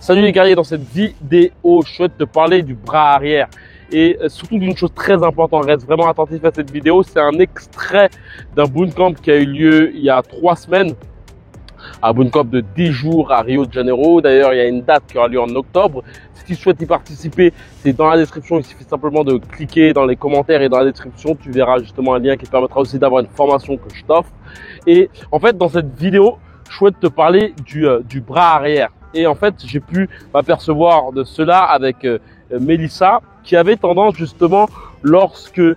Salut les guerriers, dans cette vidéo, je souhaite te parler du bras arrière et surtout d'une chose très importante. Reste vraiment attentif à cette vidéo. C'est un extrait d'un bootcamp qui a eu lieu il y a 3 semaines. Un bootcamp de 10 jours à Rio de Janeiro. D'ailleurs, il y a une date qui aura lieu en octobre. Si tu souhaites y participer, c'est dans la description. Il suffit simplement de cliquer dans les commentaires et dans la description, tu verras justement un lien qui te permettra aussi d'avoir une formation que je t'offre. Et en fait, dans cette vidéo, je souhaite te parler du bras arrière. Et en fait, j'ai pu m'apercevoir de cela avec Mélissa, qui avait tendance justement lorsqu'elle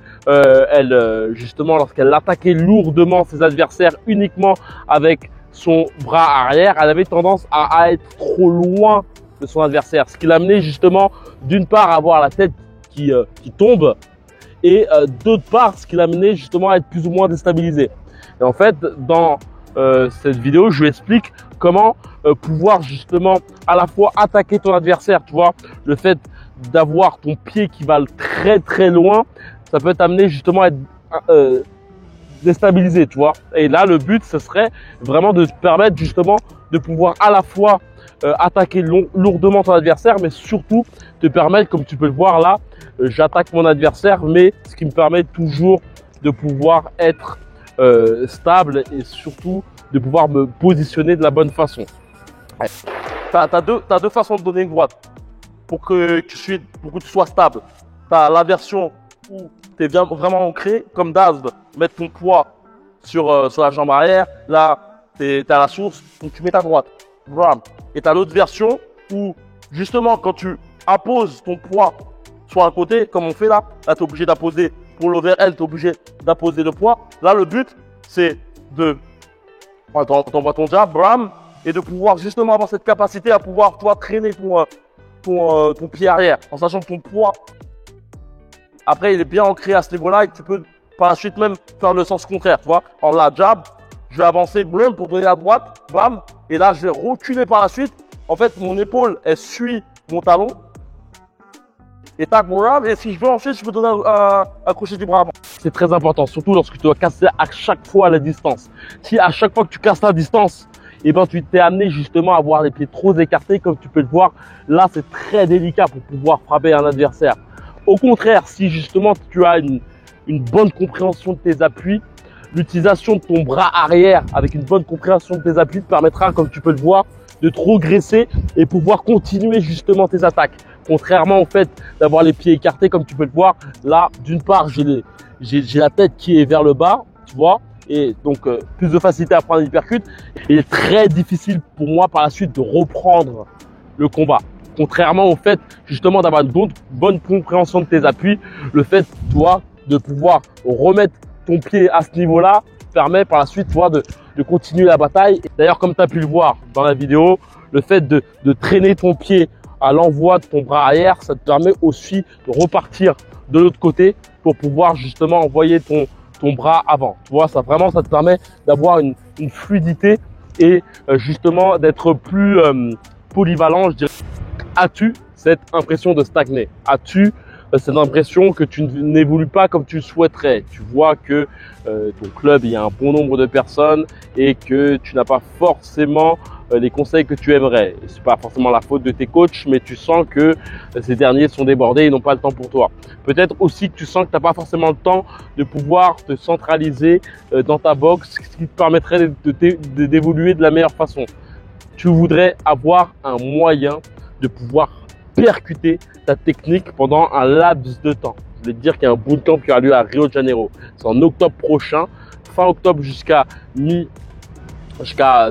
attaquait lourdement ses adversaires uniquement avec son bras arrière, elle avait tendance à être trop loin de son adversaire, ce qui l'amenait justement d'une part à avoir la tête qui tombe et d'autre part ce qui l'amenait justement à être plus ou moins déstabilisé. Et en fait, dans cette vidéo, je lui explique comment pouvoir justement à la fois attaquer ton adversaire. Tu vois, le fait d'avoir ton pied qui va très très loin, ça peut t'amener justement à être déstabilisé, tu vois. Et là, le but, ce serait vraiment de te permettre justement de pouvoir à la fois attaquer lourdement ton adversaire, mais surtout te permettre, comme tu peux le voir là, j'attaque mon adversaire, mais ce qui me permet toujours de pouvoir être stable et surtout de pouvoir me positionner de la bonne façon. Ouais. T'as deux façons de donner une droite pour que tu sois stable. Tu as la version où tu es vraiment ancré, comme Dazb, mettre ton poids sur la jambe arrière. Là, tu es à la source, donc tu mets ta droite. Et tu as l'autre version où, justement, quand tu apposes ton poids sur un côté, comme on fait là, tu es obligé d'apposer pour l'overhead, tu es obligé d'apposer le poids. Là, le but, c'est de t'envoies ton jab, bram, et de pouvoir justement avoir cette capacité à pouvoir toi traîner ton pied arrière, en sachant que ton poids, après, il est bien ancré à ce niveau-là et que tu peux par la suite même faire le sens contraire, tu vois. En la jab, je vais avancer blam pour donner la droite, bam, et là, je vais reculer par la suite. En fait, mon épaule, elle suit mon talon. Et tac, mon bras, et si je veux ensuite, je peux donner un crochet du bras avant. C'est très important, surtout lorsque tu dois casser à chaque fois la distance. Si à chaque fois que tu casses la distance, et ben tu t'es amené justement à avoir les pieds trop écartés, comme tu peux le voir, là c'est très délicat pour pouvoir frapper un adversaire. Au contraire, si justement tu as une bonne compréhension de tes appuis, l'utilisation de ton bras arrière avec une bonne compréhension de tes appuis te permettra, comme tu peux le voir, de trop graisser et pouvoir continuer justement tes attaques. Contrairement au fait d'avoir les pieds écartés, comme tu peux le voir, là, d'une part, j'ai la tête qui est vers le bas, tu vois, et donc plus de facilité à prendre l'hypercute. Il est très difficile pour moi par la suite de reprendre le combat. Contrairement au fait justement d'avoir une bonne compréhension de tes appuis, le fait, toi, de pouvoir remettre ton pied à ce niveau-là permet par la suite, tu vois, de continuer la bataille. D'ailleurs, comme tu as pu le voir dans la vidéo, le fait de traîner ton pied à l'envoi de ton bras arrière, ça te permet aussi de repartir de l'autre côté pour pouvoir justement envoyer ton bras avant. Tu vois, ça te permet d'avoir une fluidité et justement d'être plus polyvalent, je dirais. As-tu cette impression de stagner? As-tu cette impression que tu n'évolues pas comme tu le souhaiterais? Tu vois que ton club, il y a un bon nombre de personnes et que tu n'as pas forcément les conseils que tu aimerais. C'est pas forcément la faute de tes coachs, mais tu sens que ces derniers sont débordés et n'ont pas le temps pour toi. Peut-être aussi que tu sens que tu n'as pas forcément le temps de pouvoir te centraliser dans ta boxe, ce qui te permettrait d'évoluer de la meilleure façon. Tu voudrais avoir un moyen de pouvoir percuter ta technique pendant un laps de temps. Je voulais te dire qu'il y a un bootcamp qui aura lieu à Rio de Janeiro. C'est en octobre prochain, fin octobre jusqu'à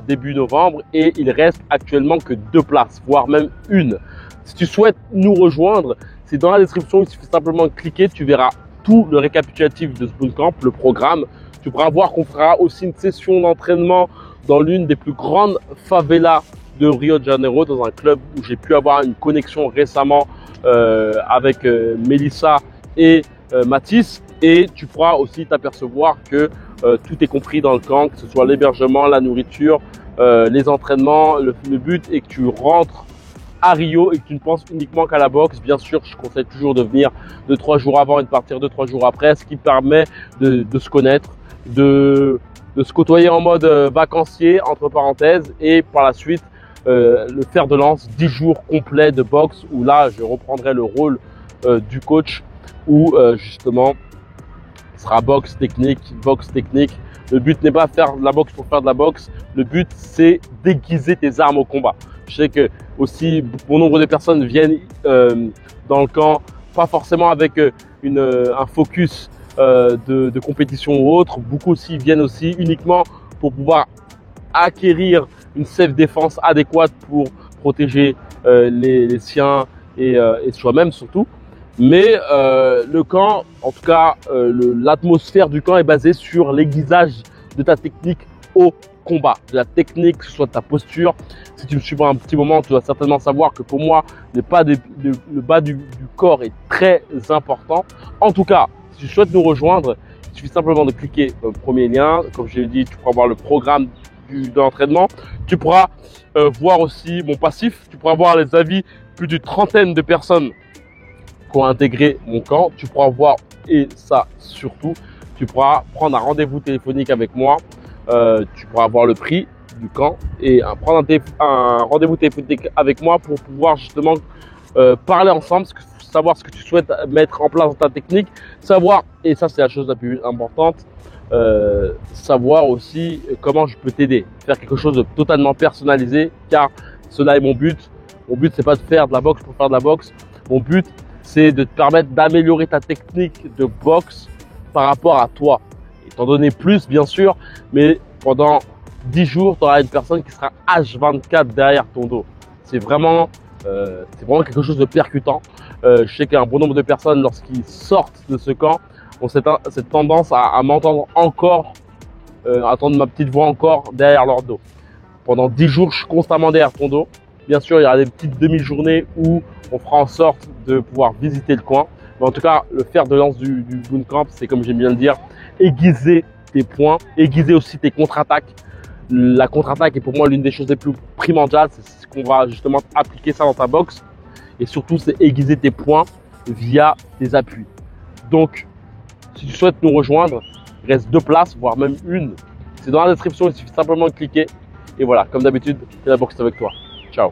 début novembre, et il reste actuellement que 2 places, voire même une. Si tu souhaites nous rejoindre, c'est dans la description, il suffit simplement de cliquer, tu verras tout le récapitulatif de ce bootcamp, le programme. Tu pourras voir qu'on fera aussi une session d'entraînement dans l'une des plus grandes favelas de Rio de Janeiro, dans un club où j'ai pu avoir une connexion récemment avec Mélissa et Mathis, et tu pourras aussi t'apercevoir que tout est compris dans le camp, que ce soit l'hébergement, la nourriture, les entraînements. Le but est que tu rentres à Rio et que tu ne penses uniquement qu'à la boxe. Bien sûr, je conseille toujours de venir 2-3 jours avant et de partir 2-3 jours après, ce qui permet de se connaître, de se côtoyer en mode vacancier, entre parenthèses, et par la suite le fer de lance 10 jours complets de boxe où là, je reprendrai le rôle du coach où justement, ce sera boxe technique, boxe technique. Le but n'est pas de faire de la boxe pour faire de la boxe. Le but, c'est d'aiguiser tes armes au combat. Je sais que aussi, bon nombre de personnes viennent dans le camp, pas forcément avec un focus de compétition ou autre. Beaucoup aussi viennent aussi uniquement pour pouvoir acquérir une self-défense adéquate pour protéger les siens et soi-même surtout. Mais le camp, en tout cas, l'atmosphère du camp est basée sur l'aiguisage de ta technique au combat, de la technique, que ce soit ta posture. Si tu me suis pas un petit moment, tu dois certainement savoir que pour moi, le bas du corps est très important. En tout cas, si tu souhaites nous rejoindre, il suffit simplement de cliquer sur le premier lien. Comme je l'ai dit, tu pourras voir le programme de l'entraînement. Tu pourras voir aussi mon passif. Tu pourras voir les avis plus d'une trentaine de personnes qui ont intégré mon camp. Tu pourras voir, et ça surtout, tu pourras prendre un rendez-vous téléphonique avec moi. Tu pourras voir le prix du camp et prendre un rendez-vous téléphonique avec moi pour pouvoir justement parler ensemble, savoir ce que tu souhaites mettre en place dans ta technique, savoir, et ça c'est la chose la plus importante, savoir aussi comment je peux t'aider, faire quelque chose de totalement personnalisé, car cela est mon but. Mon but c'est pas de faire de la boxe pour faire de la boxe. Mon but c'est de te permettre d'améliorer ta technique de boxe par rapport à toi. Et t'en donner plus bien sûr, mais pendant 10 jours, tu auras une personne qui sera H24 derrière ton dos. C'est vraiment quelque chose de percutant. Je sais qu'il y a un bon nombre de personnes, lorsqu'ils sortent de ce camp, ont cette tendance à m'entendre encore, à entendre ma petite voix encore derrière leur dos. Pendant 10 jours, je suis constamment derrière ton dos. Bien sûr, il y aura des petites demi-journées où on fera en sorte de pouvoir visiter le coin. Mais en tout cas, le fer de lance du bootcamp, c'est comme j'aime bien le dire, aiguiser tes points, aiguiser aussi tes contre-attaques. La contre-attaque est pour moi l'une des choses les plus primordiales. C'est ce qu'on va justement appliquer ça dans ta boxe. Et surtout, c'est aiguiser tes points via tes appuis. Donc, si tu souhaites nous rejoindre, il reste 2 places, voire même une. C'est dans la description, il suffit simplement de cliquer. Et voilà, comme d'habitude, c'est la boxe avec toi. Ciao.